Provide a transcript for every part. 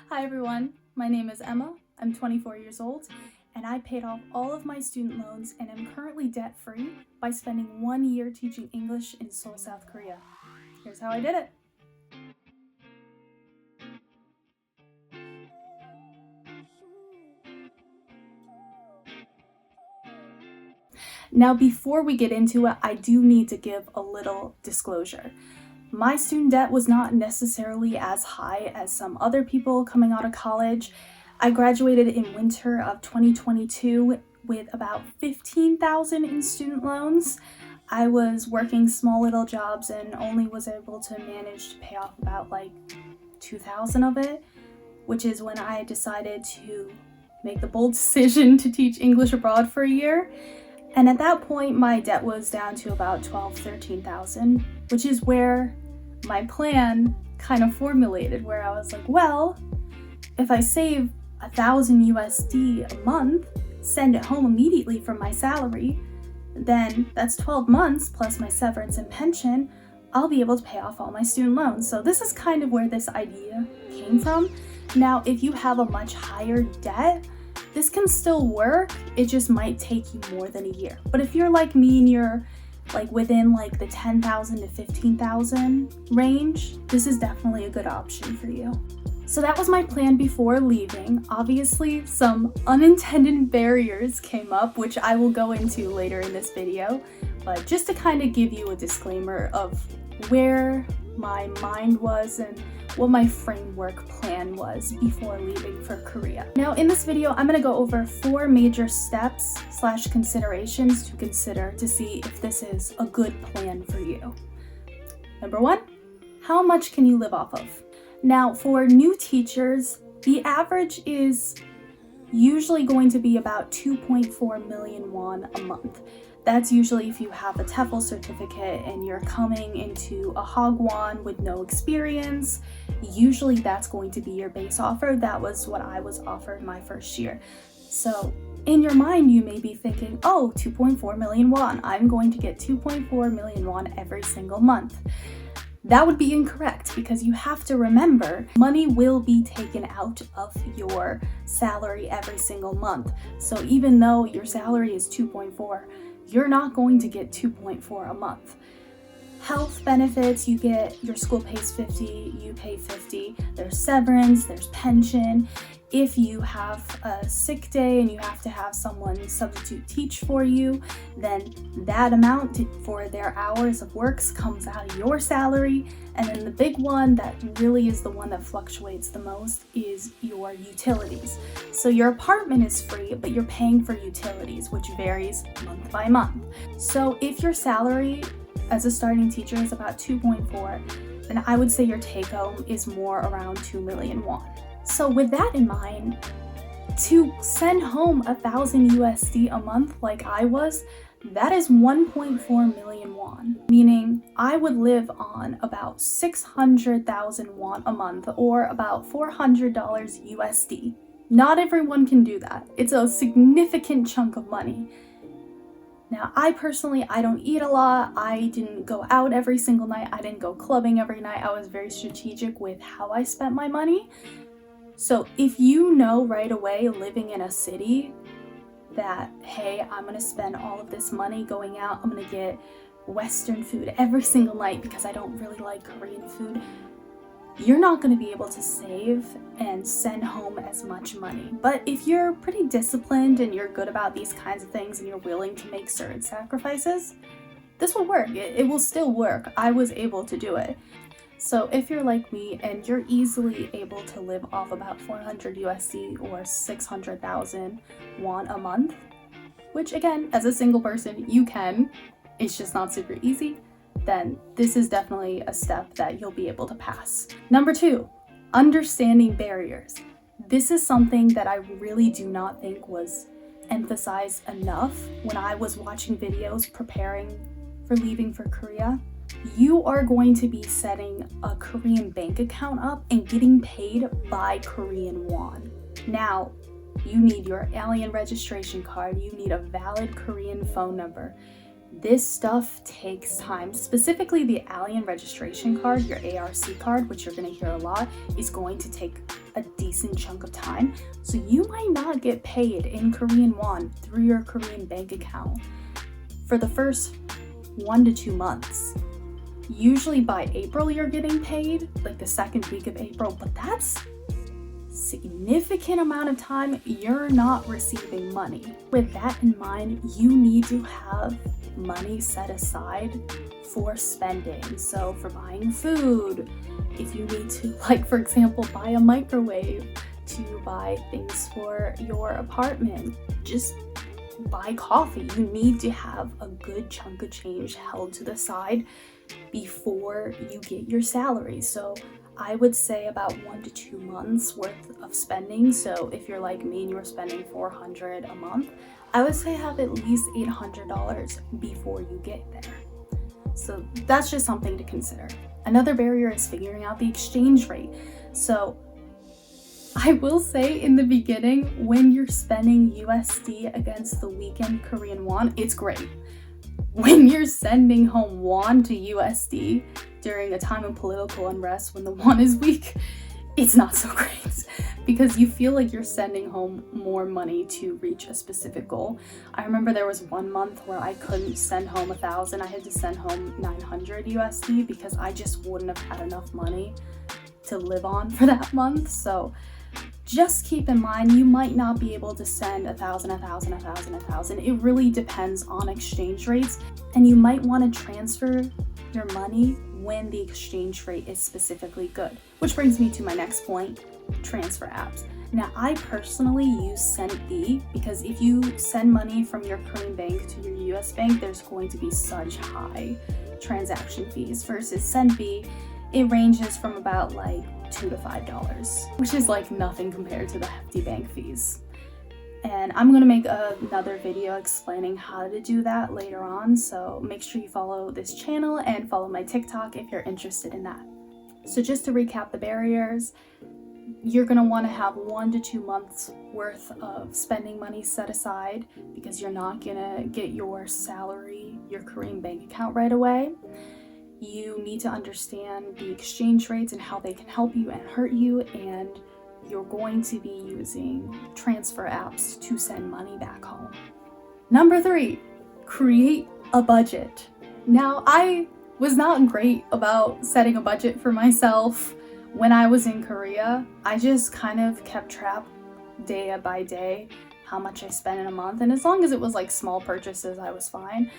Hi everyone, my name is Emma, I'm 24 years old, and I paid off all of my student loans and am currently debt-free by spending 1 year teaching English in Seoul, South Korea. Here's how I did it. Now before we get into it, I do need to give a little disclosure. My student debt was not necessarily as high as some other people coming out of college. I graduated in winter of 2022 with about $15,000 in student loans. I was working small little jobs and only was able to manage to pay off about like $2,000 of it, which is when I decided to make the bold decision to teach English abroad for a year. And at that point, my debt was down to about $13,000, which is where my plan kind of formulated, where I was like, well, if I save $1,000 USD a month, send it home immediately from my salary, then that's 12 months plus my severance and pension, I'll be able to pay off all my student loans. So this is kind of where this idea came from. Now, if you have a much higher debt, this can still work, it just might take you more than a year. But if you're like me and you're like within like the $10,000 to $15,000 range, this is definitely a good option for you. So that was my plan before leaving. Obviously, some unintended barriers came up, which I will go into later in this video. But just to kind of give you a disclaimer of where my mind was and what my framework plan was before leaving for Korea. Now in this video, I'm gonna go over 4 major steps / considerations to consider to see if this is a good plan for you. Number 1, how much can you live off of? Now for new teachers, the average is usually going to be about 2.4 million won a month. That's usually if you have a TEFL certificate and you're coming into a Hagwon with no experience. Usually that's going to be your base offer. That was what I was offered my first year. So in your mind, you may be thinking, oh, 2.4 million won. I'm going to get 2.4 million won every single month. That would be incorrect because you have to remember money will be taken out of your salary every single month. So even though your salary is 2.4, you're not going to get 2.4 a month. Health benefits, you get, your school pays 50, you pay 50. There's severance, there's pension. If you have a sick day and you have to have someone substitute teach for you, then that amount for their hours of works comes out of your salary. And then the big one that really is the one that fluctuates the most is your utilities. So your apartment is free, but you're paying for utilities, which varies month by month. So if your salary as a starting teacher is about 2.4, then I would say your take home is more around 2 million won. So with that in mind, to send home 1,000 USD a month like I was, that is 1.4 million won, meaning I would live on about 600,000 won a month or about $400 USD. Not everyone can do that. It's a significant chunk of money. Now, I don't eat a lot. I didn't go out every single night. I didn't go clubbing every night. I was very strategic with how I spent my money. So if you know right away living in a city that, hey, I'm gonna spend all of this money going out, I'm gonna get Western food every single night because I don't really like Korean food, you're not gonna be able to save and send home as much money. But if you're pretty disciplined and you're good about these kinds of things and you're willing to make certain sacrifices, this will work. It will still work. I was able to do it. So if you're like me and you're easily able to live off about 400 USD or 600,000 won a month, which again, as a single person, you can, it's just not super easy, then this is definitely a step that you'll be able to pass. Number 2, understanding barriers. This is something that I really do not think was emphasized enough when I was watching videos preparing for leaving for Korea. You are going to be setting a Korean bank account up and getting paid by Korean won. Now, you need your alien registration card, you need a valid Korean phone number. This stuff takes time. Specifically, the alien registration card, your ARC card, which you're going to hear a lot, is going to take a decent chunk of time. So you might not get paid in Korean won through your Korean bank account for the first 1 to 2 months. Usually by April you're getting paid, like the second week of April, but that's significant amount of time you're not receiving money. With that in mind, you need to have money set aside for spending. So for buying food, if you need to, like for example, buy a microwave, to buy things for your apartment, just buy coffee, you need to have a good chunk of change held to the side before you get your salary. So I would say about 1 to 2 months worth of spending. So if you're like me and you're spending $400 a month, I would say have at least $800 before you get there. So that's just something to consider. Another barrier is figuring out the exchange rate. So I will say in the beginning, when you're spending USD against the weekend Korean won, it's great. When you're sending home won to USD during a time of political unrest when the won is weak, it's not so great because you feel like you're sending home more money to reach a specific goal. I remember there was one month where I couldn't send home 1,000. I had to send home 900 USD because I just wouldn't have had enough money to live on for that month. So just keep in mind, you might not be able to send 1,000. It really depends on exchange rates, and you might want to transfer your money when the exchange rate is specifically good. Which brings me to my next point, transfer apps. Now, I personally use SendB because if you send money from your Korean bank to your US bank, there's going to be such high transaction fees versus SendB. It ranges from about like $2 to $5, which is like nothing compared to the hefty bank fees. And I'm gonna make another video explaining how to do that later on, so make sure you follow this channel and follow my TikTok if you're interested in that. So just to recap the barriers, you're gonna wanna have 1 to 2 months worth of spending money set aside because you're not gonna get your salary, your Korean bank account right away. You need to understand the exchange rates and how they can help you and hurt you, and you're going to be using transfer apps to send money back home. Number 3, create a budget. Now, I was not great about setting a budget for myself when I was in Korea. I just kind of kept track day by day how much I spent in a month, and as long as it was like small purchases, I was fine.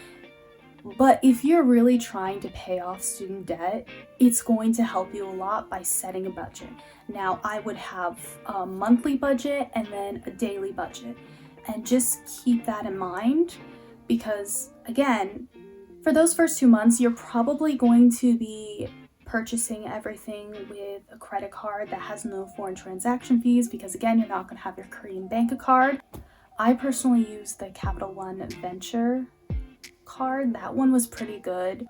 But if you're really trying to pay off student debt, it's going to help you a lot by setting a budget. Now, I would have a monthly budget and then a daily budget. And just keep that in mind because, again, for those first 2 months, you're probably going to be purchasing everything with a credit card that has no foreign transaction fees because, again, you're not going to have your Korean bank card. I personally use the Capital One Venture card. That one was pretty good.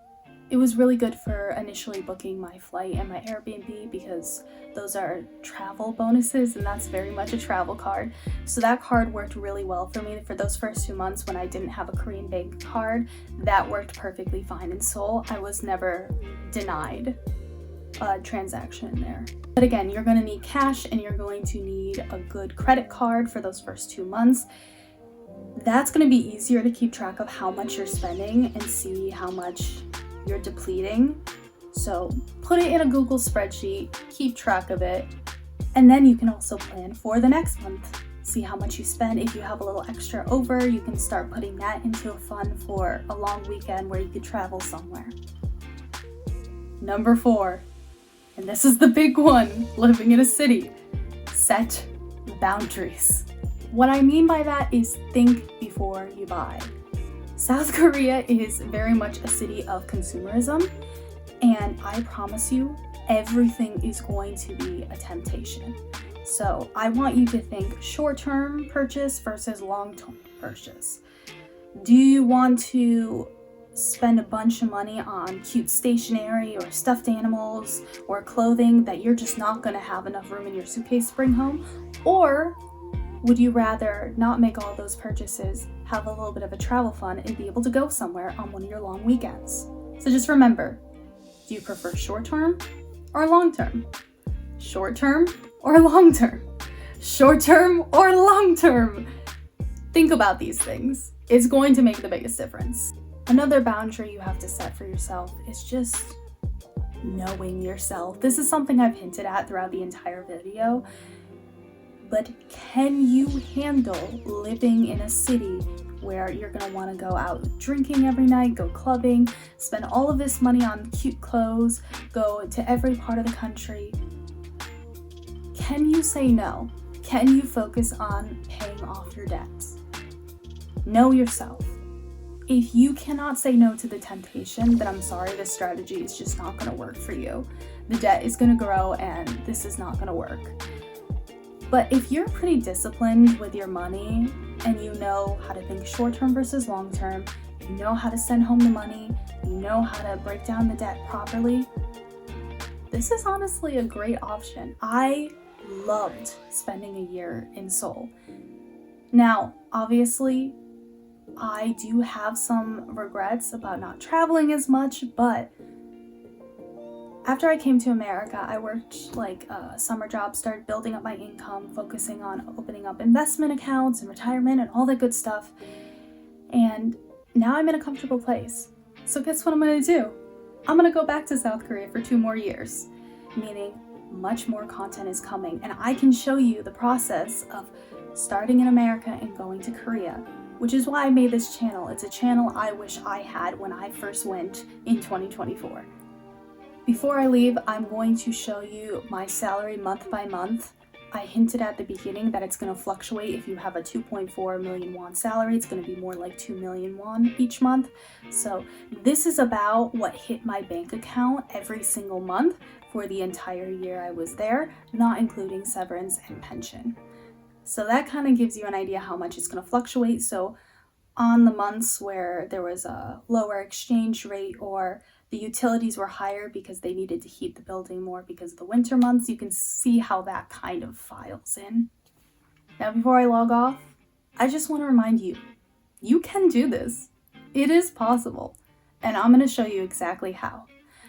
It was really good for initially booking my flight and my Airbnb because those are travel bonuses and that's very much a travel card. So that card worked really well for me for those first 2 months when I didn't have a Korean bank card. That worked perfectly fine in Seoul. I was never denied a transaction in there. But again, you're going to need cash and you're going to need a good credit card for those first 2 months. That's going to be easier to keep track of how much you're spending and see how much you're depleting. So put it in a Google spreadsheet, keep track of it, and then you can also plan for the next month. See how much you spend. If you have a little extra over, you can start putting that into a fund for a long weekend where you could travel somewhere. Number 4, and this is the big one, living in a city, set boundaries. What I mean by that is think before you buy. South Korea is very much a city of consumerism, and I promise you, everything is going to be a temptation. So I want you to think short-term purchase versus long-term purchase. Do you want to spend a bunch of money on cute stationery or stuffed animals or clothing that you're just not going to have enough room in your suitcase to bring home? Or would you rather not make all those purchases, have a little bit of a travel fund, and be able to go somewhere on one of your long weekends? So just remember, do you prefer short-term or long-term? Short-term, or long term? Short term or long term? Think about these things. It's going to make the biggest difference. Another boundary you have to set for yourself is just knowing yourself. This is something I've hinted at throughout the entire video, but can you handle living in a city where you're gonna wanna go out drinking every night, go clubbing, spend all of this money on cute clothes, go to every part of the country? Can you say no? Can you focus on paying off your debts? Know yourself. If you cannot say no to the temptation, then I'm sorry, this strategy is just not gonna work for you. The debt is gonna grow and this is not gonna work. But if you're pretty disciplined with your money and you know how to think short-term versus long-term, you know how to send home the money, you know how to break down the debt properly, this is honestly a great option. I loved spending a year in Seoul. Now, obviously, I do have some regrets about not traveling as much, but after I came to America, I worked like a summer job, started building up my income, focusing on opening up investment accounts and retirement and all that good stuff. And now I'm in a comfortable place. So guess what I'm gonna do? I'm gonna go back to South Korea for 2 more years, meaning much more content is coming, and I can show you the process of starting in America and going to Korea, which is why I made this channel. It's a channel I wish I had when I first went in 2024. Before I leave, I'm going to show you my salary month by month. I hinted at the beginning that it's going to fluctuate. If you have a 2.4 million won salary, it's going to be more like 2 million won each month. So this is about what hit my bank account every single month for the entire year I was there, not including severance and pension. So that kind of gives you an idea how much it's going to fluctuate. So on the months where there was a lower exchange rate or the utilities were higher because they needed to heat the building more because of the winter months, you can see how that kind of files in. Now, before I log off, I just want to remind you, you can do this. It is possible. And I'm going to show you exactly how.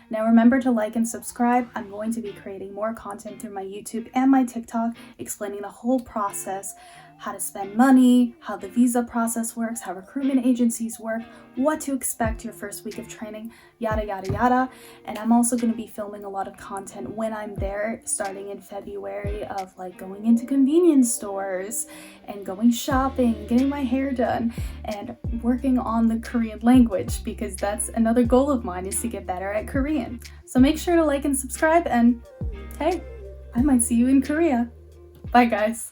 Now remember to like and subscribe. I'm going to be creating more content through my YouTube and my TikTok explaining the whole process, how to spend money, how the visa process works, how recruitment agencies work, what to expect your first week of training, yada yada yada. And I'm also going to be filming a lot of content when I'm there starting in February of like going into convenience stores and going shopping, getting my hair done, and working on the Korean language, because that's another goal of mine, is to get better at Korean. So make sure to like and subscribe, and hey, I might see you in Korea. Bye guys.